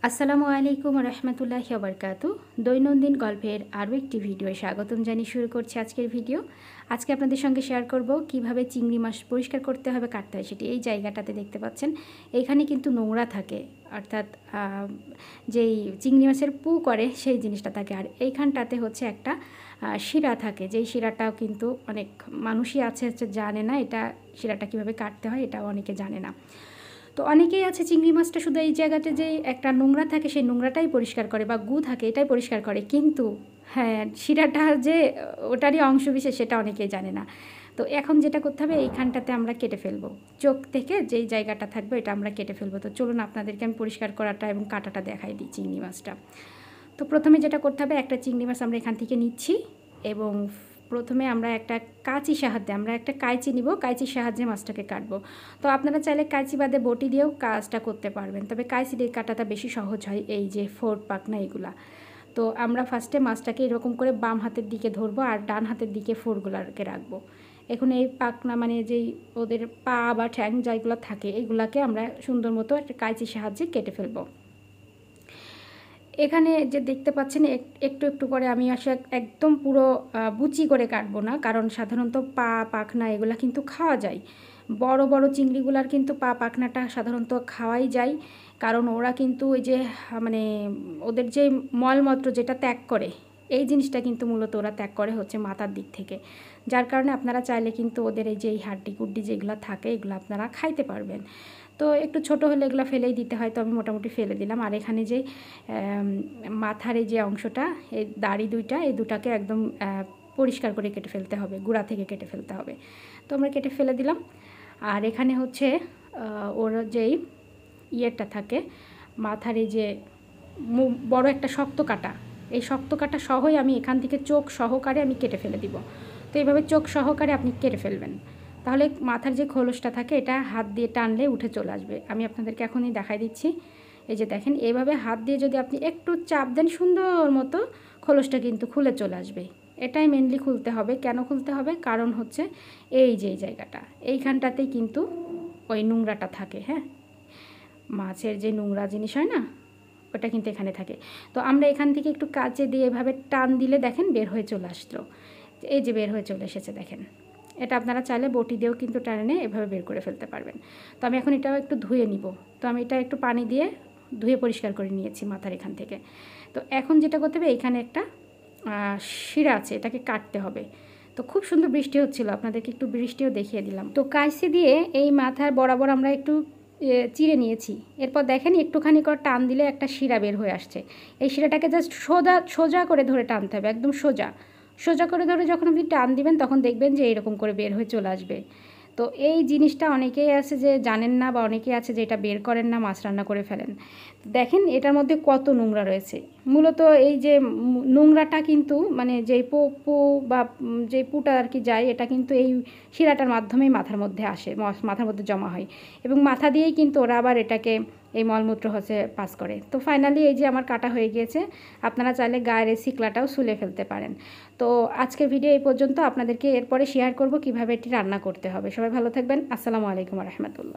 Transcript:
আসসালামু আলাইকুম রহমতুল্লাহি ওয়া দৈনন্দিন গল্পের আরও একটি ভিডিও স্বাগতম জানিয়ে শুরু করছি আজকের ভিডিও। আজকে আপনাদের সঙ্গে শেয়ার করব কিভাবে চিংড়ি মাছ পরিষ্কার করতে হবে, কাটতে হয় সেটি। এই জায়গাটাতে দেখতে পাচ্ছেন এইখানে কিন্তু নোংরা থাকে, অর্থাৎ যেই চিংড়ি মাছের পু করে সেই জিনিসটা থাকে। আর এইখানটাতে হচ্ছে একটা শিরা থাকে, যেই শিরাটাও কিন্তু অনেক মানুষই আছে জানে না এটা শিরাটা কীভাবে কাটতে হয়, এটাও অনেকে জানে না। তো অনেকেই আছে চিংড়ি মাছটা শুধু এই জায়গাতে যে একটা নোংরা থাকে সেই নোংরাটাই পরিষ্কার করে, বা গু থাকে এটাই পরিষ্কার করে, কিন্তু হ্যাঁ শিরাটা যে ওটারই অংশ বিশেষ সেটা অনেকেই জানে না। তো এখন যেটা করতে হবে, এইখানটাতে আমরা কেটে ফেলবো, চোখ থেকে যেই জায়গাটা থাকবে এটা আমরা কেটে ফেলবো। তো চলুন আপনাদেরকে আমি পরিষ্কার করাটা এবং কাটাটা দেখাই দিই চিংড়ি মাছটা। তো প্রথমে যেটা করতে হবে, একটা চিংড়ি মাছ আমরা এখান থেকে নিচ্ছি এবং প্রথমে আমরা একটা কাঁচি সাহায্যে আমরা একটা কাঁচি নিব, কাঁচির সাহায্যে মাছটাকে কাটবো। তো আপনারা চাইলে কাঁচি বাদে বটি দিয়েও কাজটা করতে পারবেন, তবে কাঁচি দিয়ে কাটাটা বেশি সহজ হয়। এই যে ফোর পাকনা এগুলা, তো আমরা ফার্স্টে মাছটাকে এরকম করে বাম হাতের দিকে ধরবো আর ডান হাতের দিকে ফোরগুলাকে রাখবো। এখন এই পাকনা মানে যেই ওদের পা বা ঠ্যাং যেগুলো থাকে এইগুলাকে আমরা সুন্দর মতো একটা কাঁচির সাহায্যে কেটে ফেলবো। এখানে যে দেখতে পাচ্ছেন একটু একটু করে আমি আসলে একদম পুরো বুচি করে কাটবো না, কারণ সাধারণত পা পাখনা এগুলা কিন্তু খাওয়া যায়। বড় বড় চিংড়িগুলার কিন্তু পা পাখনাটা সাধারণত খাওয়াই যায়, কারণ ওরা কিন্তু ওই যে মানে ওদের যে মলমূত্র যেটা ত্যাগ করে এই জিনিসটা কিন্তু মূলত ওরা ত্যাগ করে হচ্ছে মাথার দিক থেকে। যার কারণে আপনারা চাইলে কিন্তু ওদের এই যে এই হাড্ডি কুড্ডি যেগুলো থাকে এগুলো আপনারা খাইতে পারবেন। তো একটু ছোট হলে এগুলো ফেলেই দিতে হয়, তো আমি মোটামুটি ফেলে দিলাম। আর এখানে যে মাথার এই যে অংশটা, এই দাড়ি দুইটা, এই দুটাকে একদম পরিষ্কার করে কেটে ফেলতে হবে, গুঁড়া থেকে কেটে ফেলতে হবে। তো আমরা কেটে ফেলে দিলাম। আর এখানে হচ্ছে ওর যেই ইয়েটা থাকে মাথার, এই যে বড় একটা শক্ত কাটা, এই শক্ত কাটা সহই আমি এখান থেকে চোখ সহকারে আমি কেটে ফেলে দিব। তো এইভাবে চোখ সহকারে আপনি কেটে ফেলবেন, তাহলে মাথার যে খোলসটা থাকে এটা হাত দিয়ে টানলে উঠে চলে আসবে। আমি আপনাদেরকে এখনই দেখাই দিচ্ছি। এই যে দেখেন, এইভাবে হাত দিয়ে যদি আপনি একটু চাপ দেন সুন্দর মতো খোলসটা কিন্তু খুলে চলে আসবে। এটাই মেনলি খুলতে হবে। কেন খুলতে হবে? কারণ হচ্ছে এই যে জায়গাটা, এইখানটাতেই কিন্তু ওই নোংরাটা থাকে। হ্যাঁ, মাছের যে নোংরা জিনিস হয় না, ওটা কিন্তু এখানে থাকে। তো আমরা এখান থেকে একটু কাচে দিয়ে এভাবে টান দিলে দেখেন বের হয়ে চলে আসলো। এই যে বের হয়ে চলে এসেছে দেখেন। এটা আপনারা চাইলে বটি দিয়েও কিন্তু টানে এভাবে বের করে ফেলতে পারবেন। তো আমি এখন এটাও একটু ধুয়ে নিব। তো আমি এটা একটু পানি দিয়ে ধুয়ে পরিষ্কার করে নিয়েছি মাথার এখান থেকে। তো এখন যেটা করতে হবে, এখানে একটা শিরা আছে, এটাকে কাটতে হবে। তো খুব সুন্দর বৃষ্টি হচ্ছিল, আপনাদেরকে একটু বৃষ্টিও দেখিয়ে দিলাম। তো কাঁচি দিয়ে এই মাথার বরাবর আমরা একটু চিড়ে নিয়েছি। এরপর দেখেন একটুখানি করে টান দিলে একটা শিরা বের হয়ে আসছে। এই শিরাটাকে জাস্ট সোজা সোজা করে ধরে টানতে হবে, একদম সোজা সোজা করে ধরে যখন আপনি টান দিবেন তখন দেখবেন যে এরকম করে বের হয়ে চলে আসবে। তো এই জিনিসটা অনেকেই আছে যে জানেন না, বা অনেকেই আছে যে এটা বের করেন না, মাছ রান্না করে ফেলেন। দেখেন এটার মধ্যে কত নোংরা রয়েছে। মূলত এই যে নোংরাটা কিন্তু মানে যেই পু বা যেই পুটা আর কি যায়, এটা কিন্তু এই শিরাটার মাধ্যমেই মাথার মধ্যে আসে, মাথার মধ্যে জমা হয়, এবং মাথা দিয়েই কিন্তু ওরা আবার এটাকে এই মলমূত্র হচ্ছে পাস করে। তো ফাইনালি এই যে আমার কাটা হয়ে গিয়েছে। আপনারা চাইলে গায়ের এই শিকলাটাও ছুলে ফেলতে পারেন। তো আজকের ভিডিও এই পর্যন্ত। আপনাদেরকে এরপরে শেয়ার করব কিভাবে এটি রান্না করতে হবে। সবাই ভালো থাকবেন। আসসালামু আলাইকুম রহমতুল্লাহ।